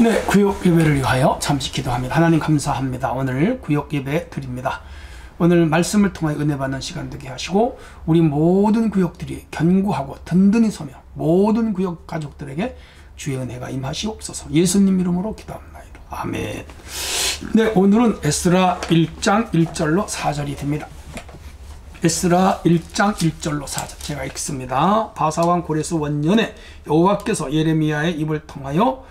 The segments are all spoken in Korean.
네, 구역 예배를 위하여 잠시 기도합니다. 하나님 감사합니다. 오늘 구역 예배 드립니다. 오늘 말씀을 통해 은혜 받는 시간 되게 하시고 우리 모든 구역들이 견고하고 든든히 서며 모든 구역 가족들에게 주의 은혜가 임하시옵소서. 예수님 이름으로 기도합니다. 아멘. 네, 오늘은 에스라 1장 1절로 4절이 됩니다. 에스라 1장 1절로 4절 제가 읽습니다. 바사왕 고레스 원년에 여호와께서 예레미야의 입을 통하여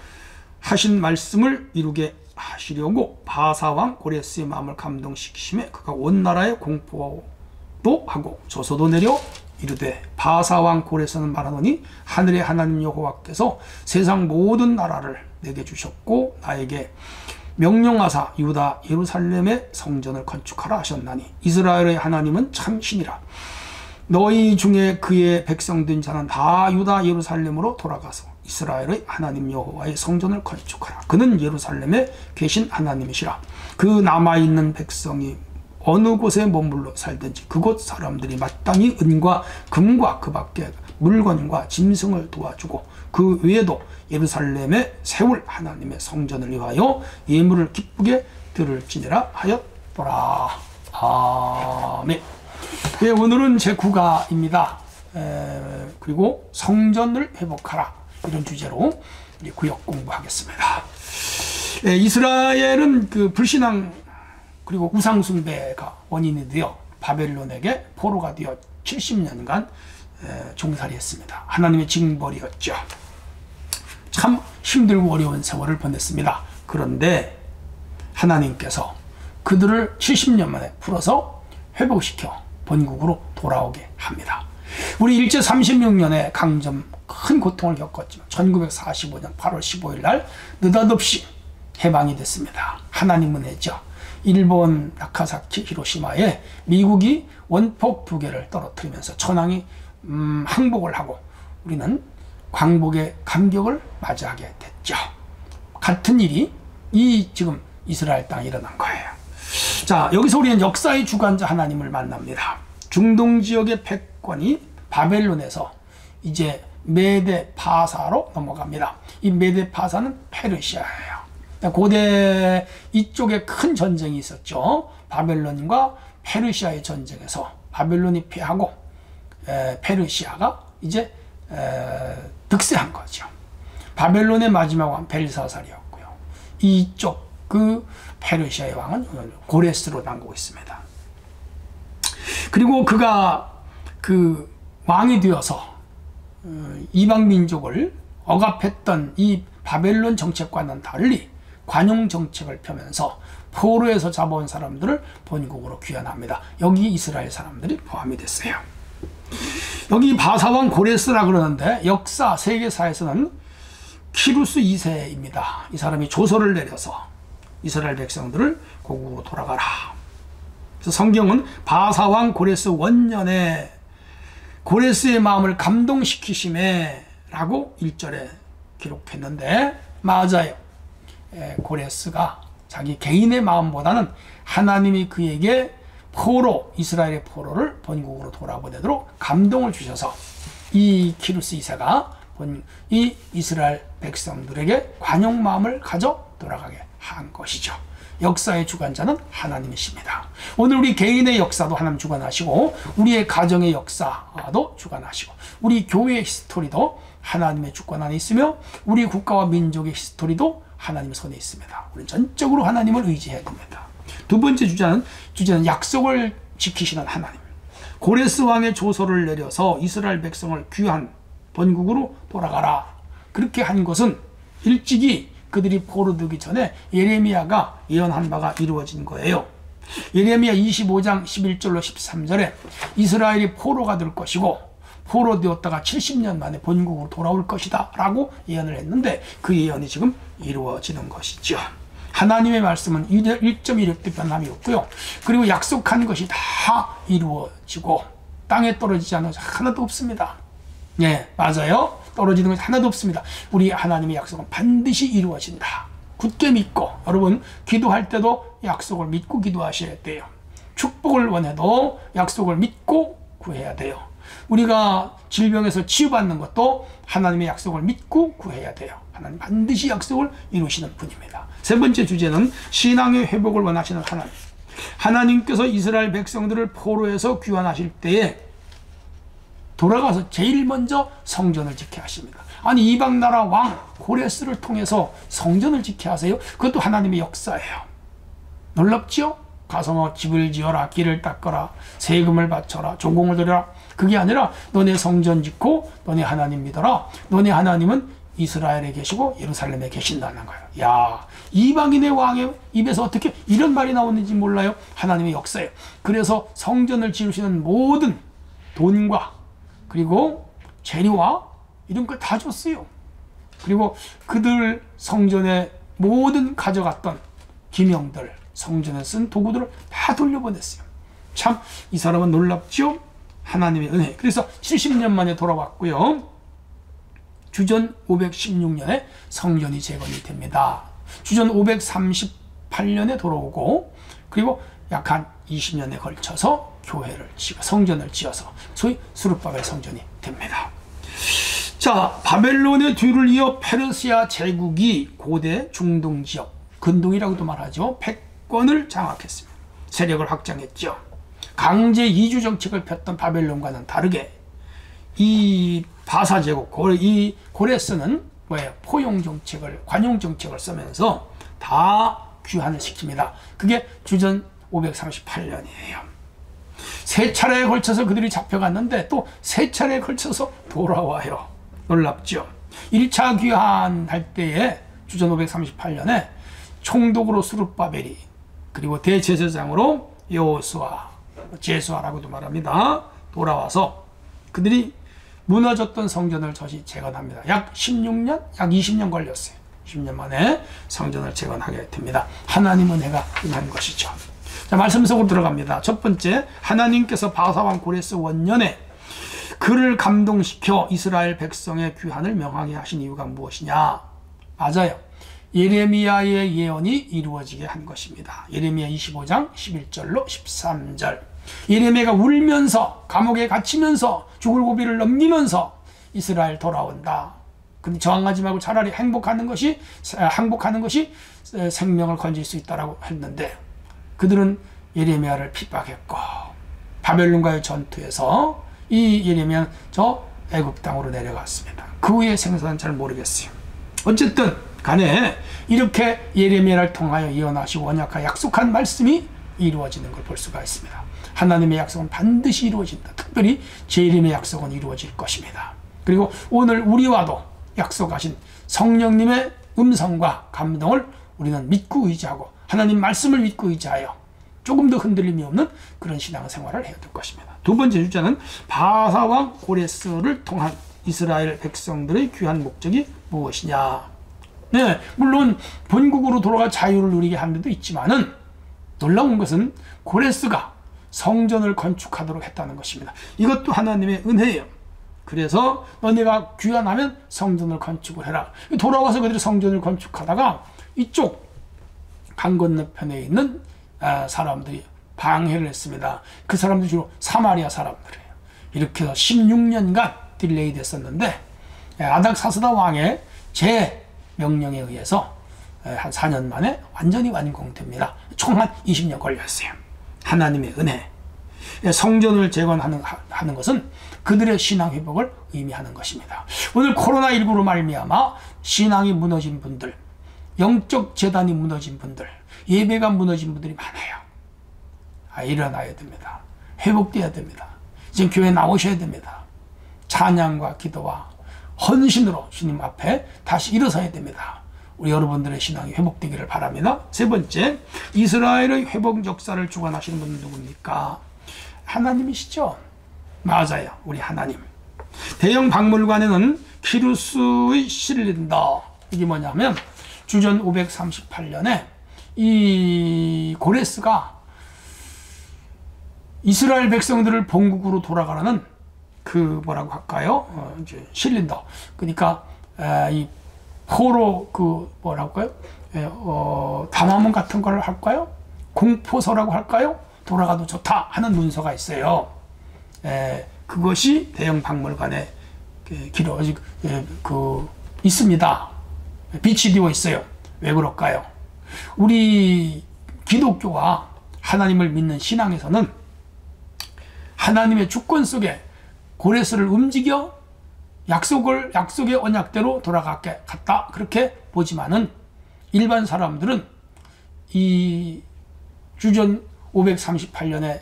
하신 말씀을 이루게 하시려고 바사왕 고레스의 마음을 감동시키심에 그가 온 나라에 공포도 하고 조서도 내려 이르되 바사왕 고레스는 말하노니 하늘의 하나님 여호와께서 세상 모든 나라를 내게 주셨고 나에게 명령하사 유다 예루살렘의 성전을 건축하라 하셨나니 이스라엘의 하나님은 참 신이라. 너희 중에 그의 백성된 자는 다 유다 예루살렘으로 돌아가서 이스라엘의 하나님 여호와의 성전을 건축하라. 그는 예루살렘에 계신 하나님이시라. 그 남아있는 백성이 어느 곳에 머물러 살든지 그곳 사람들이 마땅히 은과 금과 그 밖에 물건과 짐승을 도와주고 그 외에도 예루살렘에 세울 하나님의 성전을 위하여 예물을 기쁘게 들을지니라 하였더라. 아멘. 예, 오늘은 제9가입니다. 그리고 성전을 회복하라. 이런 주제로 구역 공부하겠습니다. 이스라엘은 그 불신앙 그리고 우상숭배가 원인이 되어 바벨론에게 포로가 되어 70년간 종살이했습니다. 하나님의 징벌이었죠. 참 힘들고 어려운 세월을 보냈습니다. 그런데 하나님께서 그들을 70년 만에 풀어서 회복시켜 본국으로 돌아오게 합니다. 우리 일제 36년에 강점 큰 고통을 겪었지만 1945년 8월 15일 날 느닷없이 해방이 됐습니다. 하나님 은혜죠. 일본 나카사키 히로시마에 미국이 원폭 2개를 떨어뜨리면서 천황이 항복을 하고 우리는 광복의 감격을 맞이하게 됐죠. 같은 일이 지금 이스라엘 땅에 일어난 거예요. 자, 여기서 우리는 역사의 주관자 하나님을 만납니다. 중동 지역의 패권이 바벨론에서 이제 메데 파사로 넘어갑니다. 이 메데 파사는 페르시아예요. 고대 이쪽에 큰 전쟁이 있었죠. 바벨론과 페르시아의 전쟁에서 바벨론이 패하고 페르시아가 이제 득세한 거죠. 바벨론의 마지막 왕 벨사살이었고요. 이쪽 그 페르시아의 왕은 고레스로 남고 있습니다. 그리고 그가 그 왕이 되어서 이방 민족을 억압했던 이 바벨론 정책과는 달리 관용 정책을 펴면서 포로에서 잡아온 사람들을 본국으로 귀환합니다. 여기 이스라엘 사람들이 포함이 됐어요. 여기 바사왕 고레스라 그러는데 역사 세계사에서는 키루스 2세입니다. 이 사람이 조서를 내려서 이스라엘 백성들을 고국으로 돌아가라. 그래서 성경은 바사왕 고레스 원년에 고레스의 마음을 감동시키심에 라고 1절에 기록했는데 맞아요. 고레스가 자기 개인의 마음보다는 하나님이 그에게 이스라엘의 포로를 본국으로 돌아보내도록 감동을 주셔서 이 키루스 2세가 이 이스라엘 백성들에게 관용 마음을 가져 돌아가게 한 것이죠. 역사의 주관자는 하나님이십니다. 오늘 우리 개인의 역사도 하나님 주관하시고 우리의 가정의 역사도 주관하시고 우리 교회의 히스토리도 하나님의 주권 안에 있으며 우리 국가와 민족의 히스토리도 하나님의 손에 있습니다. 우리는 전적으로 하나님을 의지해야 됩니다. 두 번째 주제는 약속을 지키시는 하나님. 고레스 왕의 조서를 내려서 이스라엘 백성을 귀한 본국으로 돌아가라. 그렇게 한 것은 일찍이 그들이 포로되기 전에 예레미야가 예언한 바가 이루어진 거예요. 예레미야 25장 11절로 13절에 이스라엘이 포로가 될 것이고 포로 되었다가 70년 만에 본국으로 돌아올 것이다 라고 예언을 했는데 그 예언이 지금 이루어지는 것이죠. 하나님의 말씀은 1.16도 변함이 없고요. 그리고 약속한 것이 다 이루어지고 땅에 떨어지지 않은 것이 하나도 없습니다. 예, 맞아요. 떨어지는 것이 하나도 없습니다. 우리 하나님의 약속은 반드시 이루어진다. 굳게 믿고 여러분 기도할 때도 약속을 믿고 기도하셔야 돼요. 축복을 원해도 약속을 믿고 구해야 돼요. 우리가 질병에서 치유받는 것도 하나님의 약속을 믿고 구해야 돼요. 하나님 반드시 약속을 이루시는 분입니다. 세 번째 주제는 신앙의 회복을 원하시는 하나님. 하나님께서 이스라엘 백성들을 포로에서 귀환하실 때에 돌아가서 제일 먼저 성전을 지켜야 하십니다. 아니, 이방 나라 왕 고레스를 통해서 성전을 지켜야 하세요? 그것도 하나님의 역사예요. 놀랍죠? 가서 뭐 집을 지어라, 길을 닦아라, 세금을 바쳐라, 조공을 드려라. 그게 아니라 너네 성전 짓고 너네 하나님 믿어라. 너네 하나님은 이스라엘에 계시고 예루살렘에 계신다는 거예요. 야, 이방인의 왕의 입에서 어떻게 이런 말이 나오는지 몰라요? 하나님의 역사예요. 그래서 성전을 지으시는 모든 돈과 그리고 재료와 이런 걸 다 줬어요. 그리고 그들 성전에 모든 가져갔던 기명들, 성전에 쓴 도구들을 다 돌려보냈어요. 참 이 사람은 놀랍죠? 하나님의 은혜. 그래서 70년 만에 돌아왔고요. 주전 516년에 성전이 재건이 됩니다. 주전 538년에 돌아오고 그리고 약 한 20년에 걸쳐서 교회를 지어 성전을 지어서 소위 스룹바벨 성전이 됩니다. 자, 바벨론의 뒤를 이어 페르시아 제국이 고대 중동 지역, 근동이라고도 말하죠. 패권을 장악했습니다. 세력을 확장했죠. 강제 이주 정책을 폈던 바벨론과는 다르게 이 바사 제국, 이 고레스는 뭐예요? 포용 정책을, 관용 정책을 쓰면서 다 귀환을 시킵니다. 그게 주전 538년이에요. 세 차례에 걸쳐서 그들이 잡혀갔는데 또 세 차례에 걸쳐서 돌아와요. 놀랍죠? 1차 귀환할 때에 주전 538년에 총독으로 스룹바벨이, 그리고 대제사장으로 여호수아, 제수아라고도 말합니다. 돌아와서 그들이 무너졌던 성전을 다시 재건합니다. 약 16년, 약 20년 걸렸어요. 10년 만에 성전을 재건하게 됩니다. 하나님 은혜가 임한 것이죠. 자, 말씀 속으로 들어갑니다. 첫 번째, 하나님께서 바사왕 고레스 원년에 그를 감동시켜 이스라엘 백성의 귀환을 명하게 하신 이유가 무엇이냐? 맞아요. 예레미야의 예언이 이루어지게 한 것입니다. 예레미야 25장 11절로 13절. 예레미야가 울면서 감옥에 갇히면서 죽을 고비를 넘기면서 이스라엘 돌아온다. 근데 저항하지 말고 차라리 항복하는 것이 생명을 건질 수 있다라고 했는데 그들은 예레미야를 핍박했고 바벨론과의 전투에서 이 예레미야는 저 애굽 땅으로 내려갔습니다. 그 후에 생사는 잘 모르겠어요. 어쨌든 간에 이렇게 예레미야를 통하여 예언하시고 언약하여 약속한 말씀이 이루어지는 걸 볼 수가 있습니다. 하나님의 약속은 반드시 이루어진다. 특별히 예레미야 약속은 이루어질 것입니다. 그리고 오늘 우리와도 약속하신 성령님의 음성과 감동을 우리는 믿고 의지하고 하나님 말씀을 믿고 의지하여 조금 더 흔들림이 없는 그런 신앙생활을 해야 될 것입니다. 두 번째 주제는 바사왕 고레스를 통한 이스라엘 백성들의 귀한 목적이 무엇이냐? 네, 물론 본국으로 돌아가 자유를 누리게 하는 데도 있지만은 놀라운 것은 고레스가 성전을 건축하도록 했다는 것입니다. 이것도 하나님의 은혜예요. 그래서 너네가 귀환하면 성전을 건축을 해라. 돌아와서 그들이 성전을 건축하다가 이쪽 강 건너편에 있는 사람들이 방해를 했습니다. 그 사람들이 주로 사마리아 사람들이에요. 이렇게 해서 16년간 딜레이 됐었는데 아닥사스다 왕의 제 명령에 의해서 한 4년 만에 완전히 완공됩니다. 총 한 20년 걸렸어요. 하나님의 은혜. 성전을 재건하는 것은 그들의 신앙 회복을 의미하는 것입니다. 오늘 코로나19로 말미암아 신앙이 무너진 분들, 영적 재단이 무너진 분들, 예배가 무너진 분들이 많아요. 일어나야 됩니다. 회복돼야 됩니다. 지금 교회 나오셔야 됩니다. 찬양과 기도와 헌신으로 주님 앞에 다시 일어서야 됩니다. 우리 여러분들의 신앙이 회복되기를 바랍니다. 세 번째, 이스라엘의 회복 역사를 주관하시는 분은 누굽니까? 하나님이시죠? 맞아요. 우리 하나님. 대형 박물관에는 키루스의 실린더, 이게 뭐냐면 주전 538년에 이 고레스가 이스라엘 백성들을 본국으로 돌아가라는 그 뭐라고 할까요? 이제 실린더. 그러니까 이 포로 그 뭐라고 할까요? 담화문 같은 걸 할까요? 공포서라고 할까요? 돌아가도 좋다 하는 문서가 있어요. 그것이 대형 박물관에 기록 있습니다. 빛이 되어 있어요. 왜 그럴까요? 우리 기독교가 하나님을 믿는 신앙에서는 하나님의 주권 속에 고레스를 움직여 약속의 언약대로 돌아갔게 갔다 그렇게 보지만은 일반 사람들은 이 주전 538년에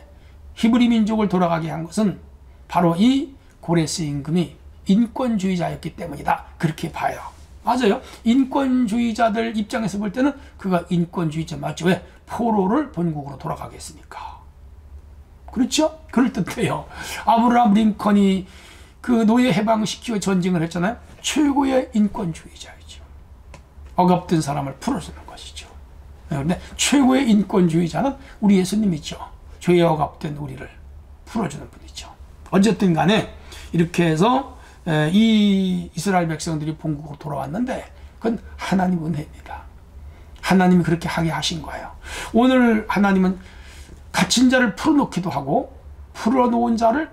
히브리 민족을 돌아가게 한 것은 바로 이 고레스 임금이 인권주의자였기 때문이다 그렇게 봐요. 맞아요. 인권주의자들 입장에서 볼 때는 그가 인권주의자 맞죠? 왜? 포로를 본국으로 돌아가게 했으니까. 그렇죠? 그럴듯해요. 아브라함 링컨이 그 노예 해방시키고 전쟁을 했잖아요. 최고의 인권주의자이죠. 억압된 사람을 풀어주는 것이죠. 그런데 최고의 인권주의자는 우리 예수님이죠. 죄에 억압된 우리를 풀어주는 분이죠. 어쨌든 간에 이렇게 해서 이 이스라엘 백성들이 본국으로 돌아왔는데 그건 하나님 은혜입니다. 하나님이 그렇게 하게 하신 거예요. 오늘 하나님은 갇힌 자를 풀어놓기도 하고 풀어놓은 자를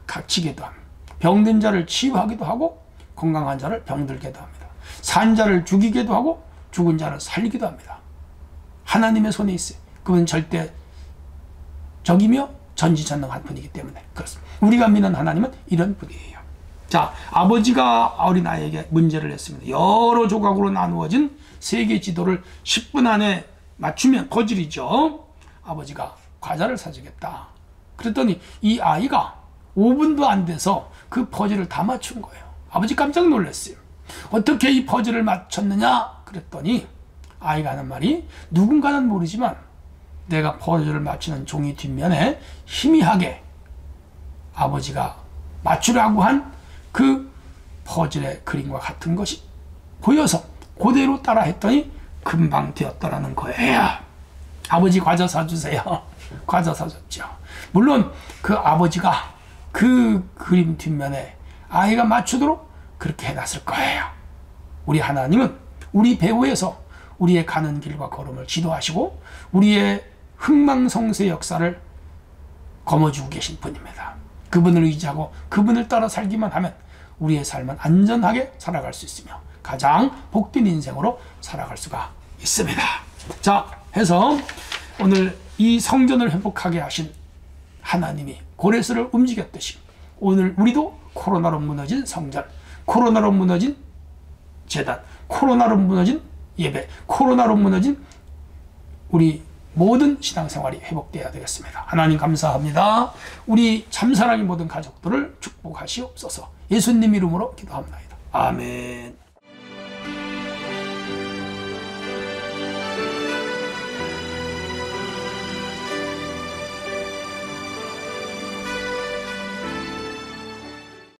갇히게도 합니다. 병든 자를 치유하기도 하고 건강한 자를 병들게도 합니다. 산 자를 죽이기도 하고 죽은 자를 살리기도 합니다. 하나님의 손에 있어요. 그분은 절대 적이며 전지전능한 분이기 때문에 그렇습니다. 우리가 믿는 하나님은 이런 분이에요. 자, 아버지가 어린아이에게 문제를 냈습니다. 여러 조각으로 나누어진 세계 지도를 10분 안에 맞추면 퍼즐이죠. 아버지가 과자를 사주겠다. 그랬더니 이 아이가 5분도 안 돼서 그 퍼즐을 다 맞춘 거예요. 아버지 깜짝 놀랐어요. 어떻게 이 퍼즐을 맞췄느냐? 그랬더니 아이가 하는 말이 누군가는 모르지만 내가 퍼즐을 맞추는 종이 뒷면에 희미하게 아버지가 맞추라고 한 그 퍼즐의 그림과 같은 것이 보여서 그대로 따라 했더니 금방 되었더라는 거예요. 아버지 과자 사주세요. 과자 사줬죠. 물론 그 아버지가 그 그림 뒷면에 아이가 맞추도록 그렇게 해놨을 거예요. 우리 하나님은 우리 배후에서 우리의 가는 길과 걸음을 지도하시고 우리의 흥망성쇠 역사를 거머쥐고 계신 분입니다. 그분을 의지하고 그분을 따라 살기만 하면 우리의 삶은 안전하게 살아갈 수 있으며 가장 복된 인생으로 살아갈 수가 있습니다. 자, 해서 오늘 이 성전을 회복하게 하신 하나님이 고레스를 움직였듯이 오늘 우리도 코로나로 무너진 성전, 코로나로 무너진 제단, 코로나로 무너진 예배, 코로나로 무너진 우리 모든 신앙생활이 회복되어야 되겠습니다. 하나님 감사합니다. 우리 참사랑의 모든 가족들을 축복하시옵소서. 예수님 이름으로 기도합니다. 아멘.